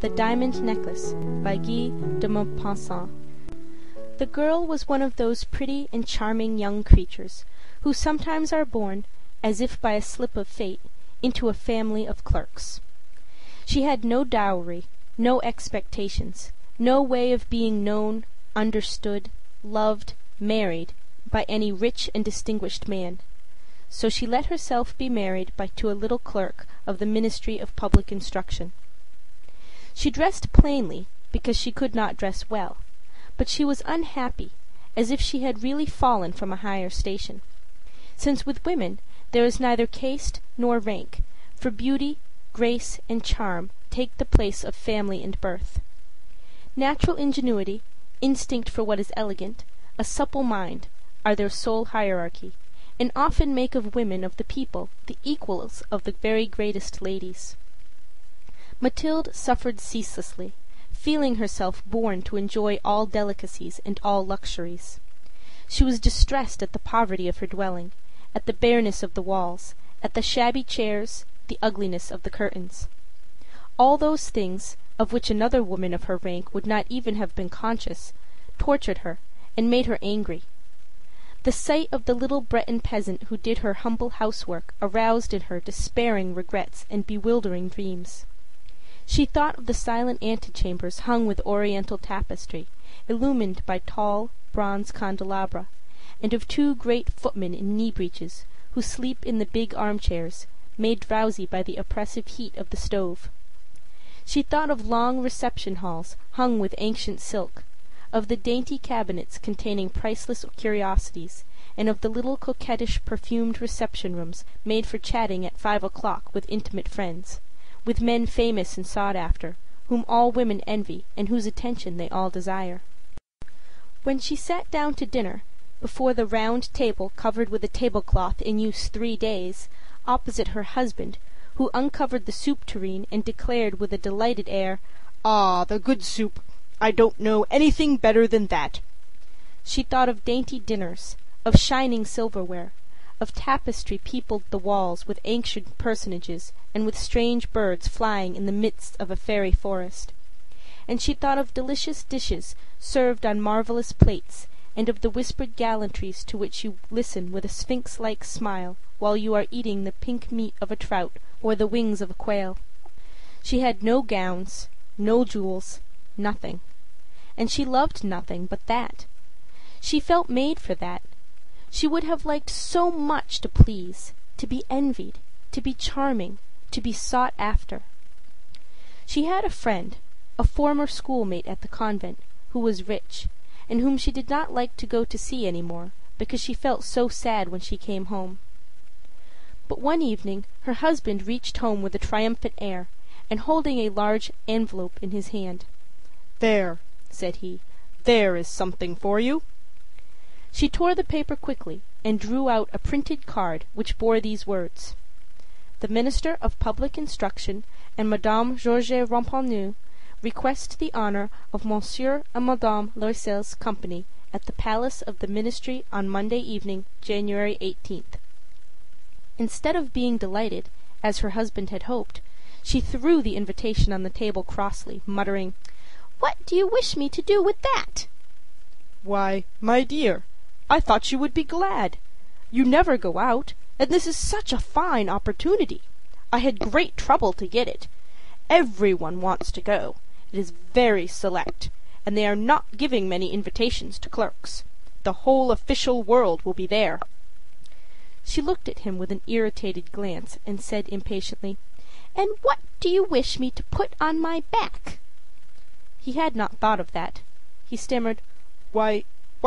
The Diamond Necklace by Guy de Maupassant. The girl was one of those pretty and charming young creatures who sometimes are born, as if by a slip of fate, into a family of clerks. She had no dowry, no expectations, no way of being known, understood, loved, married by any rich and distinguished man. So she let herself be married to a little clerk of the Ministry of Public Instruction. She dressed plainly, because she could not dress well, but she was unhappy, as if she had really fallen from a higher station. Since with women there is neither caste nor rank, for beauty, grace, and charm take the place of family and birth. Natural ingenuity, instinct for what is elegant, a supple mind, are their sole hierarchy, and often make of women of the people the equals of the very greatest ladies. Mathilde suffered ceaselessly, feeling herself born to enjoy all delicacies and all luxuries. She was distressed at the poverty of her dwelling, at the bareness of the walls, at the shabby chairs, the ugliness of the curtains. All those things, of which another woman of her rank would not even have been conscious, tortured her and made her angry. The sight of the little Breton peasant who did her humble housework aroused in her despairing regrets and bewildering dreams. She thought of the silent antechambers hung with oriental tapestry, illumined by tall bronze candelabra, and of two great footmen in knee breeches, who sleep in the big armchairs, made drowsy by the oppressive heat of the stove. She thought of long reception halls hung with ancient silk, of the dainty cabinets containing priceless curiosities, and of the little coquettish perfumed reception rooms made for chatting at 5 o'clock with intimate friends, with men famous and sought after, whom all women envy and whose attention they all desire. When she sat down to dinner, before the round table covered with a tablecloth in use 3 days, opposite her husband, who uncovered the soup tureen and declared with a delighted air, "Ah, the good soup! I don't know anything better than that." She thought of dainty dinners, of shining silverware, of tapestry peopled the walls with ancient personages and with strange birds flying in the midst of a fairy forest. And she thought of delicious dishes served on marvelous plates, and of the whispered gallantries to which you listen with a sphinx-like smile while you are eating the pink meat of a trout or the wings of a quail. She had no gowns, no jewels, nothing. And she loved nothing but that. She felt made for that. She would have liked so much to please, to be envied, to be charming, to be sought after. She had a friend, a former schoolmate at the convent, who was rich, and whom she did not like to go to see any more, because she felt so sad when she came home. But one evening her husband reached home with a triumphant air, and holding a large envelope in his hand. "There," said he, "there is something for you." She tore the paper quickly, and drew out a printed card which bore these words: "The Minister of Public Instruction and Madame Georges Ramponneau request the honor of Monsieur and Madame Loisel's company at the Palace of the Ministry on Monday evening, January 18th. Instead of being delighted, as her husband had hoped, she threw the invitation on the table crossly, muttering, "What do you wish me to do with that?" "Why, my dear, I thought you would be glad. You never go out, and this is such a fine opportunity. I had great trouble to get it. Every one wants to go. It is very select, and they are not giving many invitations to clerks. The whole official world will be there." She looked at him with an irritated glance, and said impatiently, "And what do you wish me to put on my back?" He had not thought of that. He stammered, Why,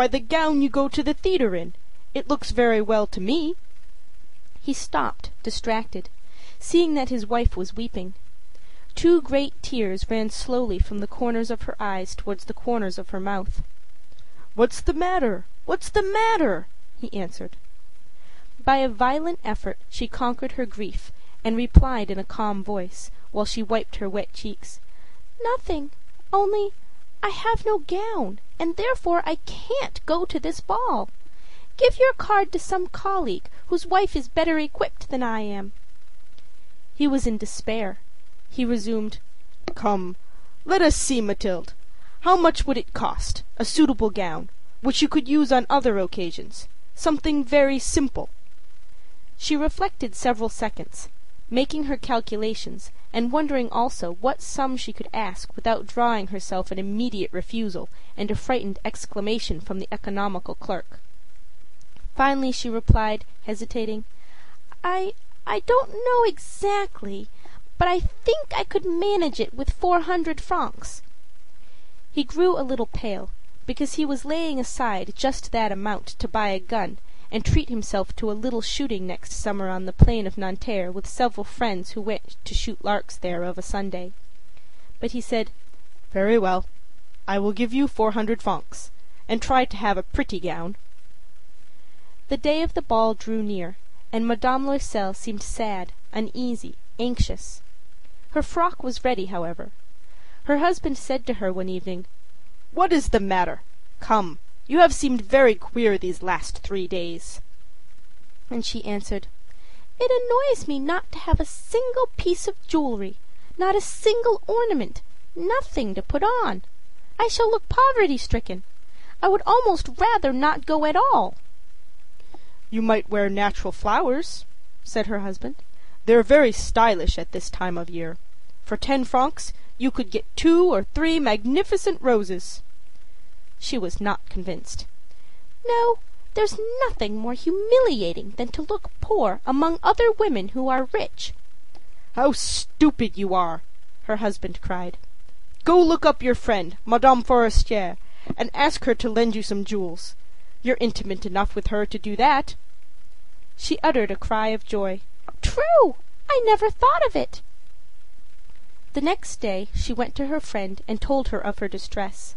the gown you go to the theatre in. It looks very well to me." He stopped, distracted, seeing that his wife was weeping. 2 great tears ran slowly from the corners of her eyes towards the corners of her mouth. "What's the matter? What's the matter?" he answered. By a violent effort she conquered her grief, and replied in a calm voice, while she wiped her wet cheeks, "Nothing, only I have no gown, and therefore I can't go to this ball. Give your card to some colleague whose wife is better equipped than I am." He was in despair. He resumed, "Come, Let us see, Mathilde. How much would it cost, a suitable gown, which you could use on other occasions? Something very simple." She reflected several seconds, making her calculations, and wondering also what sum she could ask without drawing herself an immediate refusal and a frightened exclamation from the economical clerk. Finally she replied, hesitating, I don't know exactly, but I think I could manage it with 400 francs. He grew a little pale, because he was laying aside just that amount to buy a gun and treat himself to a little shooting next summer on the plain of Nanterre with several friends who went to shoot larks there of a Sunday. But he said, "Very well, I will give you 400 francs, and try to have a pretty gown." The day of the ball drew near, and Madame Loisel seemed sad, uneasy, anxious. Her frock was ready, however. Her husband said to her one evening, "What is the matter? Come, you have seemed very queer these last 3 days." And she answered, "It annoys me not to have a single piece of jewelry, not a single ornament, nothing to put on. I shall look poverty-stricken. I would almost rather not go at all." "You might wear natural flowers," said her husband. "They're very stylish at this time of year. For 10 francs you could get 2 or 3 magnificent roses." She was not convinced. "No, there's nothing more humiliating than to look poor among other women who are rich." "How stupid you are!" her husband cried. "Go look up your friend, Madame Forestier, and ask her to lend you some jewels. You're intimate enough with her to do that." She uttered a cry of joy. "True! I never thought of it." The next day she went to her friend and told her of her distress.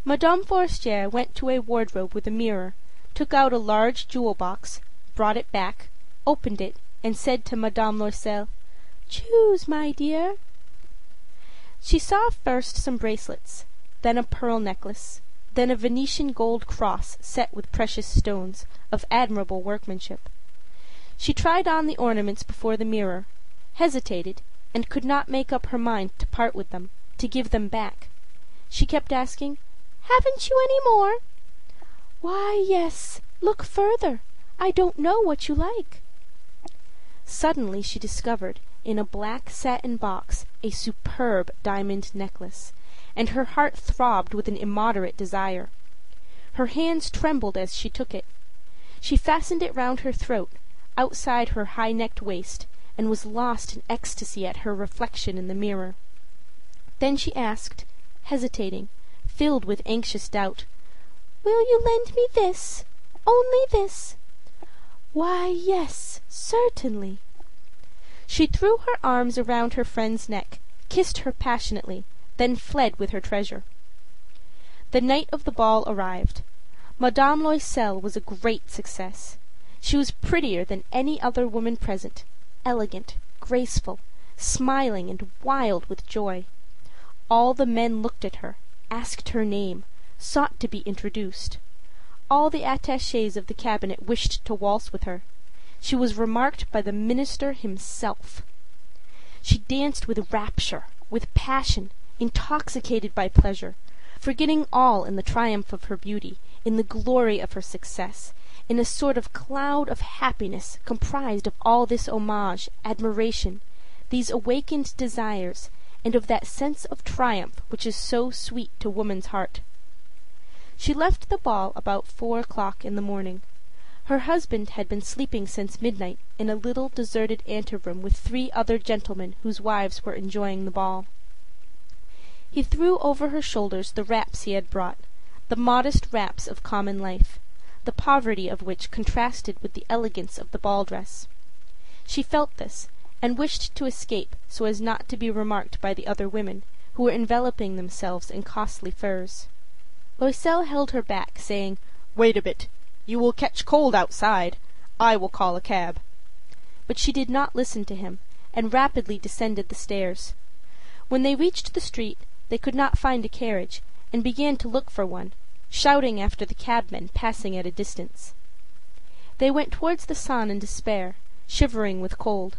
Madame Forestier went to a wardrobe with a mirror, took out a large jewel box, brought it back, opened it, and said to Madame Loisel, "Choose, my dear." She saw first some bracelets, then a pearl necklace, then a Venetian gold cross set with precious stones, of admirable workmanship. She tried on the ornaments before the mirror, hesitated, and could not make up her mind to part with them, to give them back. She kept asking, "Haven't you any more?" "Why, yes. Look further. I don't know what you like." Suddenly she discovered, in a black satin box, a superb diamond necklace, and her heart throbbed with an immoderate desire. Her hands trembled as she took it. She fastened it round her throat, outside her high-necked waist, and was lost in ecstasy at her reflection in the mirror. Then she asked, hesitating, filled with anxious doubt, "Will you lend me this? Only this?" "Why, yes, certainly." She threw her arms around her friend's neck, kissed her passionately, then fled with her treasure. The night of the ball arrived. Madame Loisel was a great success. She was prettier than any other woman present, elegant, graceful, smiling and wild with joy. All the men looked at her, asked her name, sought to be introduced. All the attachés of the cabinet wished to waltz with her. She was remarked by the minister himself. She danced with rapture, with passion, intoxicated by pleasure, forgetting all in the triumph of her beauty, in the glory of her success, in a sort of cloud of happiness comprised of all this homage, admiration, these awakened desires, and of that sense of triumph which is so sweet to woman's heart. She left the ball about 4 o'clock in the morning. Her husband had been sleeping since midnight in a little deserted anteroom with 3 other gentlemen whose wives were enjoying the ball. He threw over her shoulders the wraps he had brought, the modest wraps of common life, the poverty of which contrasted with the elegance of the ball dress. She felt this, and wished to escape so as not to be remarked by the other women, who were enveloping themselves in costly furs. Loisel held her back, saying, "Wait a bit. You will catch cold outside. I will call a cab." But she did not listen to him, and rapidly descended the stairs. When they reached the street, they could not find a carriage, and began to look for one, shouting after the cabmen passing at a distance. They went towards the Seine in despair, shivering with cold.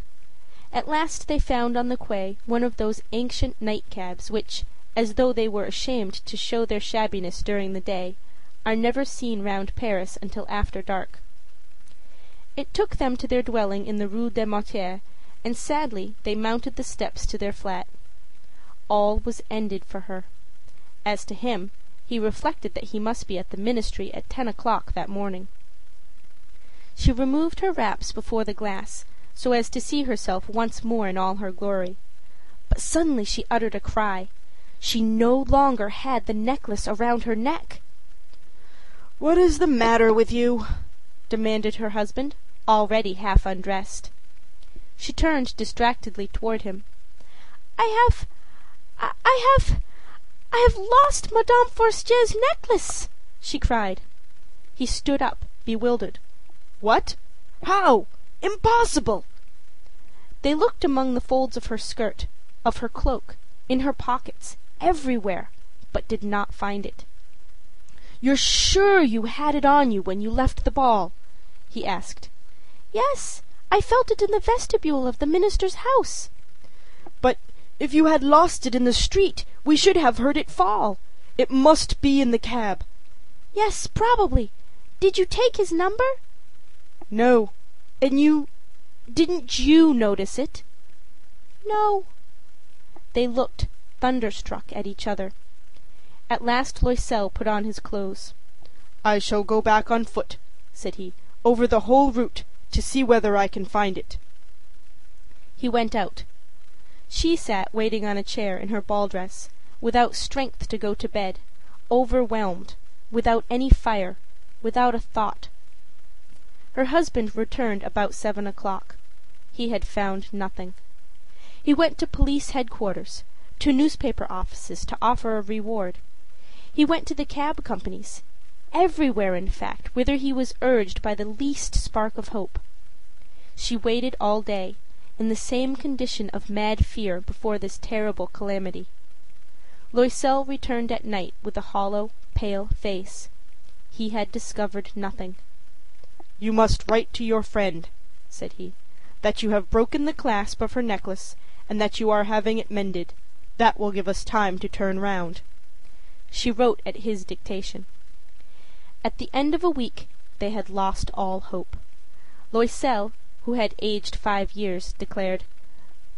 At last they found on the quay one of those ancient night cabs which, as though they were ashamed to show their shabbiness during the day, are never seen round Paris until after dark. It took them to their dwelling in the Rue des Martyrs, and sadly they mounted the steps to their flat. All was ended for her. As to him, he reflected that he must be at the Ministry at 10 o'clock that morning. She removed her wraps before the glass, so as to see herself once more in all her glory. But suddenly she uttered a cry. She no longer had the necklace around her neck. "What is the matter with you?" demanded her husband, already half undressed. She turned distractedly toward him. I have lost Madame Forestier's necklace!" she cried. He stood up, bewildered. "What? How? Impossible!" They looked among the folds of her skirt, of her cloak, in her pockets, everywhere, but did not find it. "You're sure you had it on you when you left the ball?" he asked. "Yes, I felt it in the vestibule of the minister's house." "But if you had lost it in the street, we should have heard it fall. It must be in the cab." "Yes, probably. Did you take his number?" "No. And didn't you notice it?" "No." They looked, thunderstruck, at each other. At last Loisel put on his clothes. "I shall go back on foot," said he, "over the whole route, to see whether I can find it." He went out. She sat waiting on a chair in her ball dress, without strength to go to bed, overwhelmed, without any fire, without a thought. Her husband returned about 7 o'clock. He had found nothing. He went to police headquarters, to newspaper offices to offer a reward. He went to the cab companies, everywhere, in fact, whither he was urged by the least spark of hope. She waited all day, in the same condition of mad fear before this terrible calamity. Loisel returned at night with a hollow, pale face. He had discovered nothing. "You must write to your friend," said he, "that you have broken the clasp of her necklace, and that you are having it mended. That will give us time to turn round." She wrote at his dictation. At the end of a week they had lost all hope. Loisel, who had aged 5 years, declared,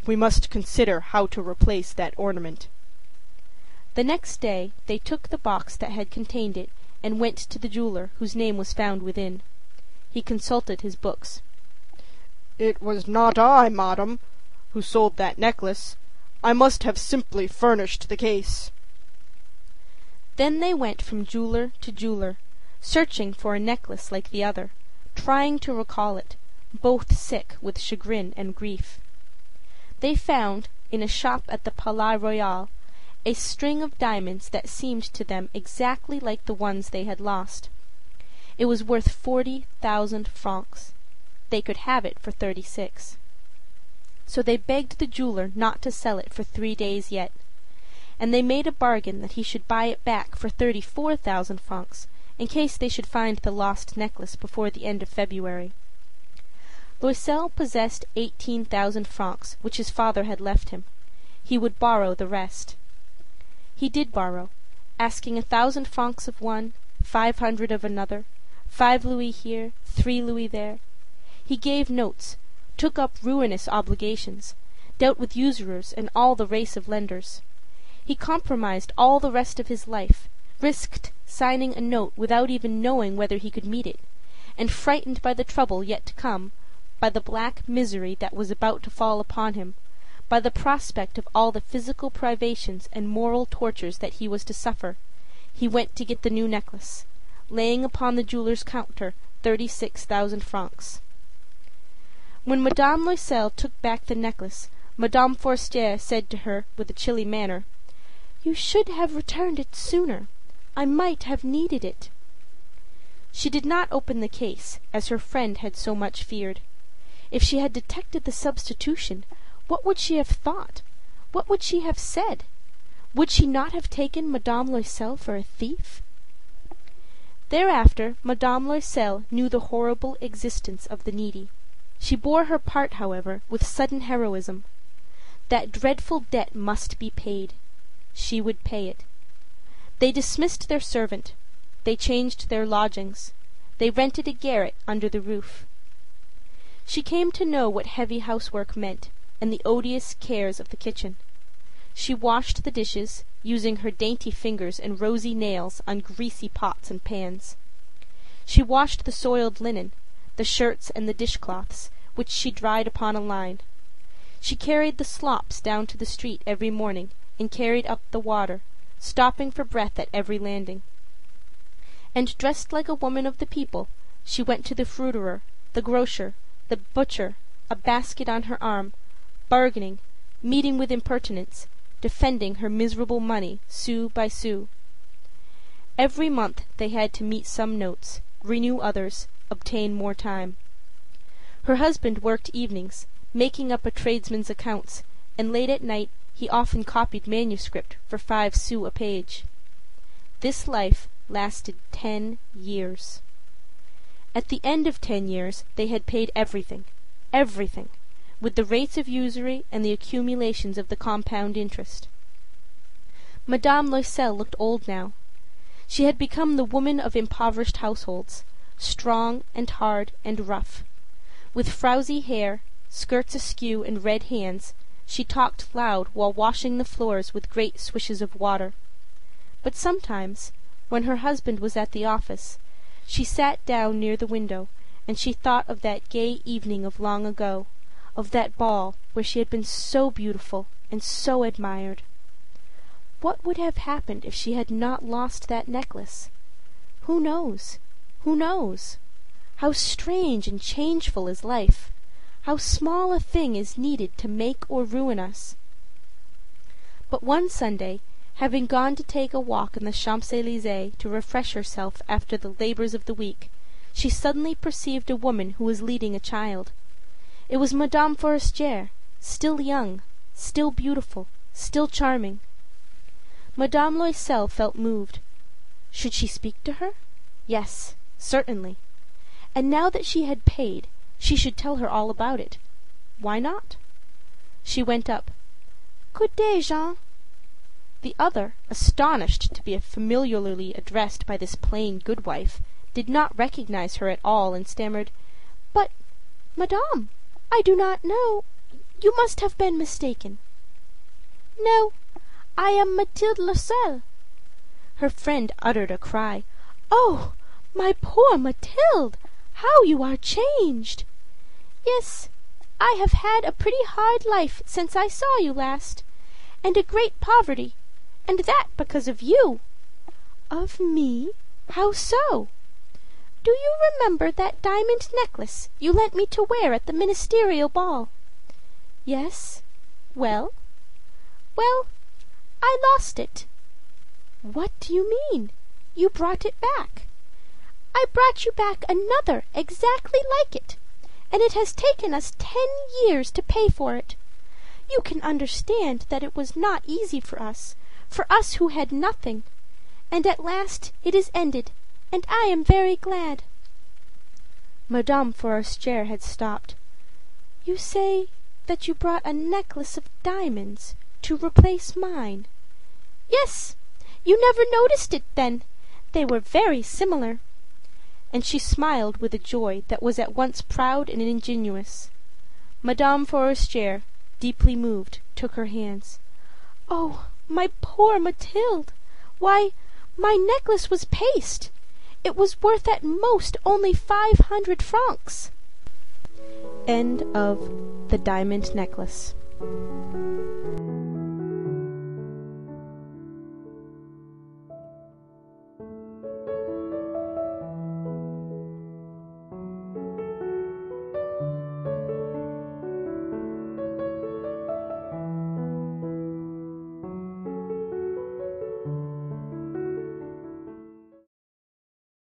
"We must consider how to replace that ornament." The next day they took the box that had contained it and went to the jeweler whose name was found within. He consulted his books. "It was not I, madam, who sold that necklace. I must have simply furnished the case." Then they went from jeweler to jeweler, searching for a necklace like the other, trying to recall it, both sick with chagrin and grief. They found, in a shop at the Palais Royal, a string of diamonds that seemed to them exactly like the ones they had lost. It was worth 40,000 francs. They could have it for 36. So they begged the jeweler not to sell it for 3 days yet, and they made a bargain that he should buy it back for 34,000 francs, in case they should find the lost necklace before the end of February. Loisel possessed 18,000 francs, which his father had left him. He would borrow the rest. He did borrow, asking 1,000 francs of one, 500 of another, 5 louis here, 3 louis there. He gave notes, took up ruinous obligations, dealt with usurers and all the race of lenders. He compromised all the rest of his life, risked signing a note without even knowing whether he could meet it, and frightened by the trouble yet to come, by the black misery that was about to fall upon him, by the prospect of all the physical privations and moral tortures that he was to suffer, he went to get the new necklace, laying upon the jeweler's counter 36,000 francs. When Madame Loisel took back the necklace, Madame Forestier said to her with a chilly manner, "You should have returned it sooner. I might have needed it." She did not open the case, as her friend had so much feared. If she had detected the substitution, what would she have thought? What would she have said? Would she not have taken Madame Loisel for a thief? Thereafter Madame Loisel knew the horrible existence of the needy. She bore her part, however, with sudden heroism. That dreadful debt must be paid. she would pay it. They dismissed their servant. They changed their lodgings. They rented a garret under the roof. She came to know what heavy housework meant, and the odious cares of the kitchen. She washed the dishes, using her dainty fingers and rosy nails on greasy pots and pans. She washed the soiled linen, the shirts and the dishcloths, which she dried upon a line. She carried the slops down to the street every morning, and carried up the water, stopping for breath at every landing. And dressed like a woman of the people, she went to the fruiterer, the grocer, the butcher, a basket on her arm, bargaining, meeting with impertinence, defending her miserable money sou by sou. Every month they had to meet some notes, renew others, obtain more time. Her husband worked evenings, making up a tradesman's accounts, and late at night he often copied manuscript for 5 sous a page. This life lasted 10 years. At the end of 10 years they had paid everything, with the rates of usury and the accumulations of the compound interest. Madame Loisel looked old now. She had become the woman of impoverished households, strong and hard and rough. With frowsy hair, skirts askew, and red hands, she talked loud while washing the floors with great swishes of water. But sometimes, when her husband was at the office, she sat down near the window, and she thought of that gay evening of long ago, of that ball where she had been so beautiful and so admired. What would have happened if she had not lost that necklace? Who knows? Who knows? How strange and changeful is life! How small a thing is needed to make or ruin us! But one Sunday, having gone to take a walk in the Champs-Élysées to refresh herself after the labors of the week, she suddenly perceived a woman who was leading a child. It was Madame Forestier, still young, still beautiful, still charming. Madame Loisel felt moved. Should she speak to her? Yes, certainly. And now that she had paid, she should tell her all about it. Why not? She went up. "Good day, Jean." The other, astonished to be familiarly addressed by this plain goodwife, did not recognize her at all, and stammered, "But, madame, I do not know. You must have been mistaken." "No, I am Mathilde Loisel." Her friend uttered a cry. "Oh, my poor Mathilde! How you are changed!" "Yes, I have had a pretty hard life since I saw you last, and a great poverty, and that because of you." "Of me? How so?" "Do you remember that diamond necklace you lent me to wear at the ministerial ball?" "Yes. Well?" "Well, I lost it." "What do you mean? You brought it back." "I brought you back another exactly like it, and it has taken us 10 years to pay for it. You can understand that it was not easy for us who had nothing, and at last it is ended, and I am very glad." Madame Forestier had stopped. "You say that you brought a necklace of diamonds to replace mine?" "Yes. You never noticed it then. They were very similar." And she smiled with a joy that was at once proud and ingenuous. Madame Forestier, deeply moved, took her hands. "Oh, my poor Mathilde! Why, my necklace was paste. It was worth at most only 500 francs." End of The Diamond Necklace.